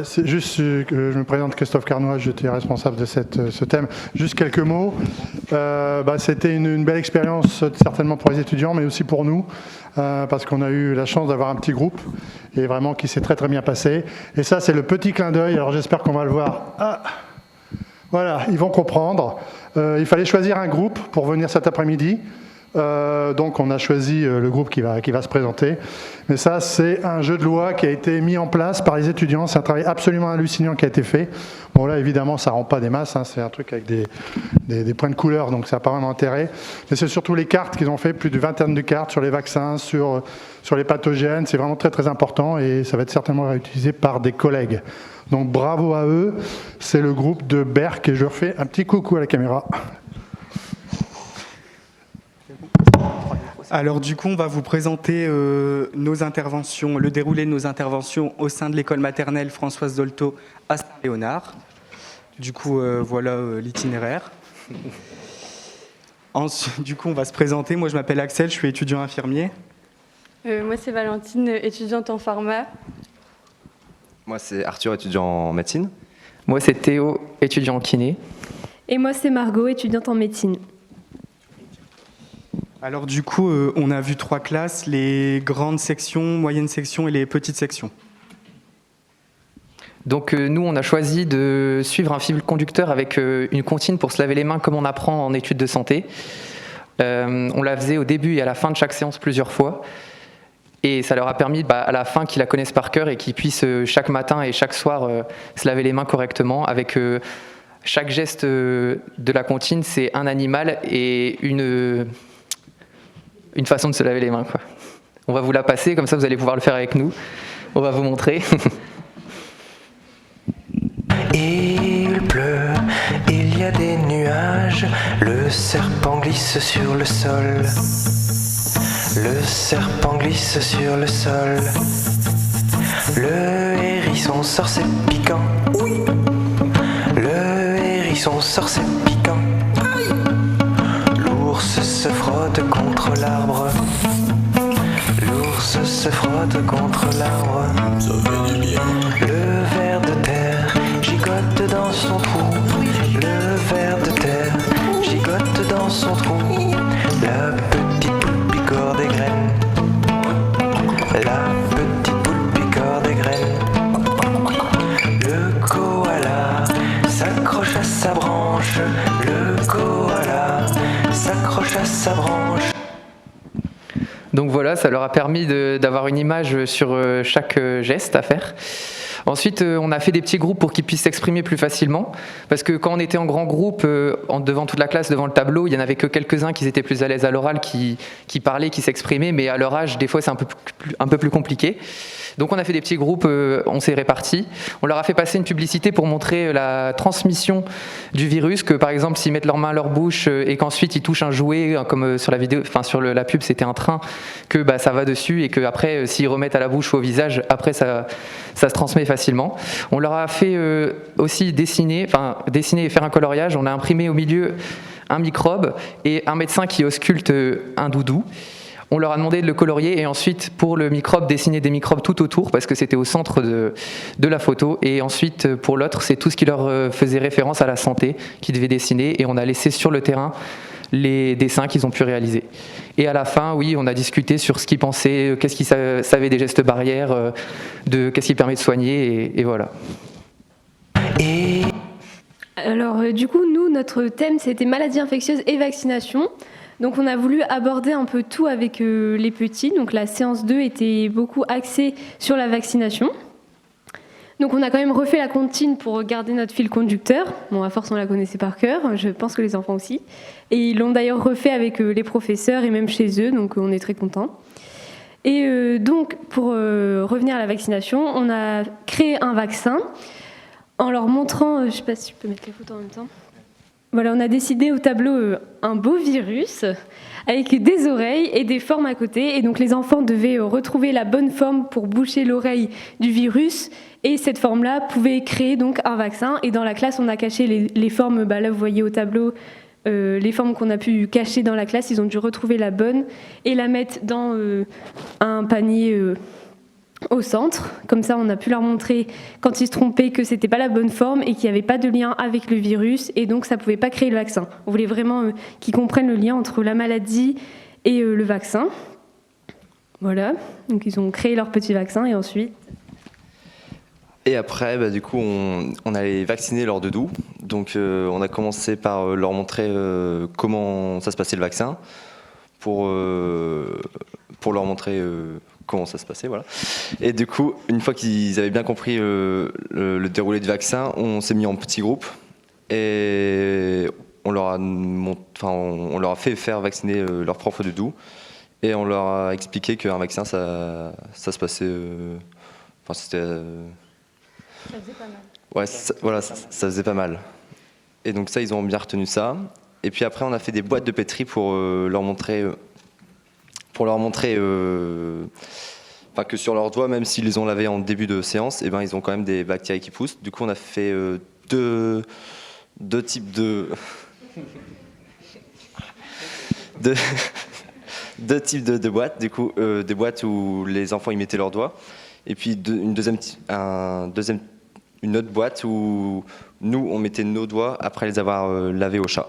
C'est juste que je me présente, Christophe Carnois, j'étais responsable de ce thème. Juste quelques mots. C'était une belle expérience, certainement pour les étudiants, mais aussi pour nous, parce qu'on a eu la chance d'avoir un petit groupe, et vraiment qui s'est très très bien passé. Et ça, c'est le petit clin d'œil, alors j'espère qu'on va le voir. Ah, voilà, ils vont comprendre. Il fallait choisir un groupe pour venir cet après-midi. Donc on a choisi le groupe qui va se présenter. Mais ça, c'est un jeu de loi qui a été mis en place par les étudiants. C'est un travail absolument hallucinant qui a été fait. Bon là, évidemment, ça ne rend pas des masses. C'est un truc avec des points de couleur, donc ça n'a pas vraiment d'intérêt. Mais c'est surtout les cartes qu'ils ont fait, plus de vingtaine de cartes sur les vaccins, sur les pathogènes. C'est vraiment très très important et ça va être certainement réutilisé par des collègues. Donc bravo à eux. C'est le groupe de Berck et je leur fais un petit coucou à la caméra. Alors du coup, on va vous présenter nos interventions, le déroulé de nos interventions au sein de l'école maternelle Françoise Dolto à Saint-Léonard. Du coup, voilà l'itinéraire. Ensuite, du coup, on va se présenter. Moi, je m'appelle Axel, je suis étudiant infirmier. Moi, c'est Valentine, étudiante en pharma. Moi, c'est Arthur, étudiant en médecine. Moi, c'est Théo, étudiant en kiné. Et moi, c'est Margot, étudiante en médecine. Alors du coup, on a vu 3 classes, les grandes sections, moyennes sections et les petites sections. Donc nous, on a choisi de suivre un fil conducteur avec une comptine pour se laver les mains comme on apprend en études de santé. On la faisait au début et à la fin de chaque séance plusieurs fois. Et ça leur a permis à la fin qu'ils la connaissent par cœur et qu'ils puissent chaque matin et chaque soir se laver les mains correctement avec... chaque geste de la comptine, c'est un animal et une façon de se laver les mains, quoi. On va vous la passer, comme ça vous allez pouvoir le faire avec nous. On va vous montrer. Il pleut, il y a des nuages, le serpent glisse sur le sol. Le serpent glisse sur le sol. Le hérisson sort ses piquants. Oui. Le hérisson sort ses piquants. L'ours se frotte contre l'arbre. L'ours se frotte contre l'arbre. Ça fait du bien. Le ver de terre gigote dans son trou. Le ver de terre gigote dans son trou. La petite poule picore des graines. La petite poule picore des graines. Le koala s'accroche à sa branche. Le koala s'accroche à sa branche. Donc voilà, ça leur a permis d'avoir une image sur chaque geste à faire. Ensuite, on a fait des petits groupes pour qu'ils puissent s'exprimer plus facilement. Parce que quand on était en grand groupe, devant toute la classe, devant le tableau, il n'y en avait que quelques-uns qui étaient plus à l'aise à l'oral, qui parlaient, qui s'exprimaient. Mais à leur âge, des fois, c'est un peu plus compliqué. Donc on a fait des petits groupes, on s'est répartis. On leur a fait passer une publicité pour montrer la transmission du virus, que par exemple s'ils mettent leurs mains à leur bouche et qu'ensuite ils touchent un jouet, comme sur la vidéo, enfin sur la pub c'était un train, que ça va dessus et qu'après s'ils remettent à la bouche ou au visage, après ça se transmet facilement. On leur a fait aussi dessiner et faire un coloriage. On a imprimé au milieu un microbe et un médecin qui ausculte un doudou. On leur a demandé de le colorier et ensuite, pour le microbe, dessiner des microbes tout autour parce que c'était au centre de la photo. Et ensuite, pour l'autre, c'est tout ce qui leur faisait référence à la santé qu'ils devaient dessiner. Et on a laissé sur le terrain les dessins qu'ils ont pu réaliser. Et à la fin, oui, on a discuté sur ce qu'ils pensaient, qu'est-ce qu'ils savaient des gestes barrières, qu'est-ce qui permet de soigner, et voilà. Alors, du coup, nous, notre thème, c'était maladies infectieuses et vaccination. Donc on a voulu aborder un peu tout avec les petits. Donc la séance 2 était beaucoup axée sur la vaccination. Donc on a quand même refait la comptine pour garder notre fil conducteur. Bon, à force on la connaissait par cœur, je pense que les enfants aussi. Et ils l'ont d'ailleurs refait avec les professeurs et même chez eux, donc on est très contents. Et donc pour revenir à la vaccination, on a créé un vaccin en leur montrant, je ne sais pas si je peux mettre les photos en même temps. Voilà, on a décidé au tableau un beau virus avec des oreilles et des formes à côté. Et donc les enfants devaient retrouver la bonne forme pour boucher l'oreille du virus. Et cette forme-là pouvait créer donc un vaccin. Et dans la classe, on a caché les formes. Là, vous voyez au tableau les formes qu'on a pu cacher dans la classe. Ils ont dû retrouver la bonne et la mettre dans un panier au centre. Comme ça, on a pu leur montrer, quand ils se trompaient, que c'était pas la bonne forme et qu'il n'y avait pas de lien avec le virus, et donc ça pouvait pas créer le vaccin. On voulait vraiment qu'ils comprennent le lien entre la maladie et le vaccin. Voilà, donc ils ont créé leur petit vaccin, et ensuite... Et après, du coup, on allait vacciner leurs doudous. Donc, on a commencé par leur montrer comment ça se passait le vaccin, pour leur montrer comment ça se passait, voilà. Et du coup, une fois qu'ils avaient bien compris le déroulé du vaccin, on s'est mis en petits groupes et on leur a fait faire vacciner leurs propres doudous, et on leur a expliqué qu'un vaccin, ça se passait... c'était... Ça faisait pas mal. Ouais, ça faisait pas mal. Et donc ça, ils ont bien retenu ça. Et puis après, on a fait des boîtes de pétri pour leur montrer, que sur leurs doigts, même s'ils les ont lavés en début de séance, ils ont quand même des bactéries qui poussent. Du coup, on a fait deux types de deux types de boîtes. Du coup, des boîtes où les enfants y mettaient leurs doigts. Et puis une autre boîte où nous, on mettait nos doigts après les avoir lavés au chat.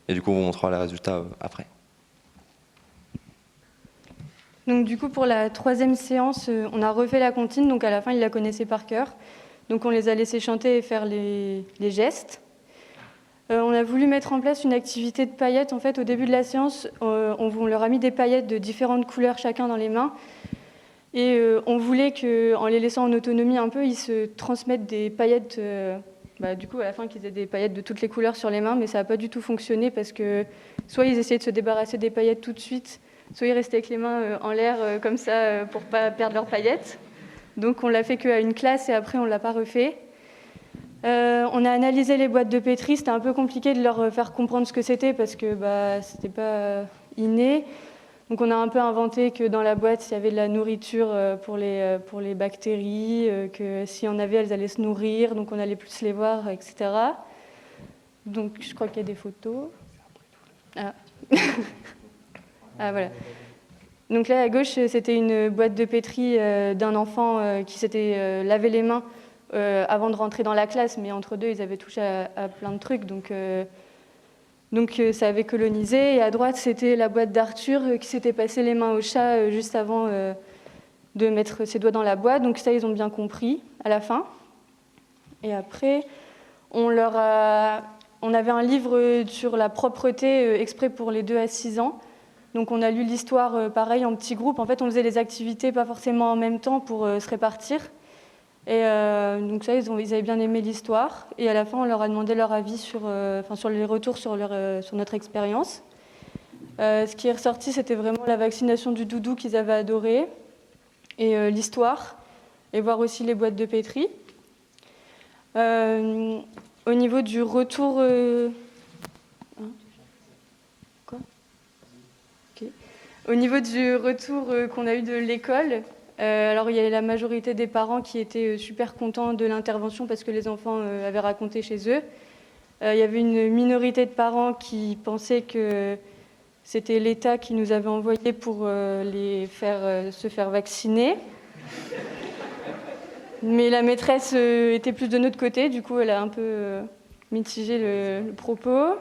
Et du coup, on vous montrera les résultats après. Donc du coup, pour la 3e séance, on a refait la comptine. Donc à la fin, ils la connaissaient par cœur. Donc on les a laissés chanter et faire les gestes. On a voulu mettre en place une activité de paillettes. En fait, au début de la séance, on leur a mis des paillettes de différentes couleurs chacun dans les mains. Et on voulait qu'en les laissant en autonomie un peu, ils se transmettent des paillettes, du coup à la fin qu'ils aient des paillettes de toutes les couleurs sur les mains, mais ça n'a pas du tout fonctionné parce que soit ils essayaient de se débarrasser des paillettes tout de suite, soit ils restaient avec les mains en l'air comme ça pour ne pas perdre leurs paillettes. Donc on l'a fait qu'à une classe et après on ne l'a pas refait. On a analysé les boîtes de pétri, c'était un peu compliqué de leur faire comprendre ce que c'était parce que c'était pas inné. Donc on a un peu inventé que dans la boîte, il y avait de la nourriture pour les bactéries, que s'il y en avait, elles allaient se nourrir, donc on allait plus les voir, etc. Donc je crois qu'il y a des photos. Ah, voilà. Donc là, à gauche, c'était une boîte de pétri d'un enfant qui s'était lavé les mains avant de rentrer dans la classe, mais entre deux, ils avaient touché à plein de trucs, donc ça avait colonisé. Et à droite, c'était la boîte d'Arthur qui s'était passé les mains au chat juste avant de mettre ses doigts dans la boîte. Donc ça, ils ont bien compris à la fin. Et après, on avait un livre sur la propreté exprès pour les 2 à 6 ans. Donc on a lu l'histoire pareil en petits groupes. En fait, on faisait les activités pas forcément en même temps pour se répartir. Et donc ça, ils avaient bien aimé l'histoire. Et à la fin, on leur a demandé leur avis sur les retours sur notre expérience. Ce qui est ressorti, c'était vraiment la vaccination du doudou qu'ils avaient adoré, et l'histoire, et voir aussi les boîtes de pétri. Au niveau du retour... Au niveau du retour qu'on a eu de l'école... alors il y avait la majorité des parents qui étaient super contents de l'intervention parce que les enfants avaient raconté chez eux. Il y avait une minorité de parents qui pensaient que c'était l'État qui nous avait envoyés pour se faire vacciner. Mais la maîtresse était plus de notre côté, du coup elle a un peu mitigé le propos.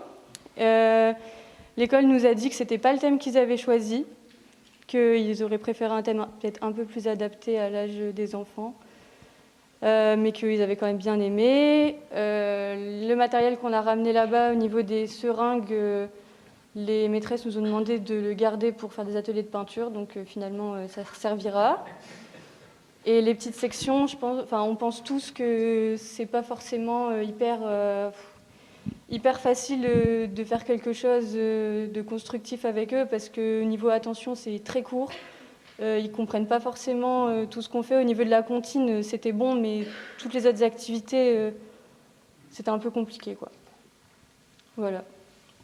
L'école nous a dit que ce n'était pas le thème qu'ils avaient choisi, qu'ils auraient préféré un thème peut-être un peu plus adapté à l'âge des enfants, mais qu'ils avaient quand même bien aimé. Le matériel qu'on a ramené là-bas au niveau des seringues, les maîtresses nous ont demandé de le garder pour faire des ateliers de peinture, donc finalement ça servira. Et les petites sections, on pense tous que c'est pas forcément hyper facile de faire quelque chose de constructif avec eux parce que niveau attention c'est très court. Ils comprennent pas forcément tout ce qu'on fait. Au niveau de la comptine, c'était bon, mais toutes les autres activités, c'était un peu compliqué, quoi. Voilà.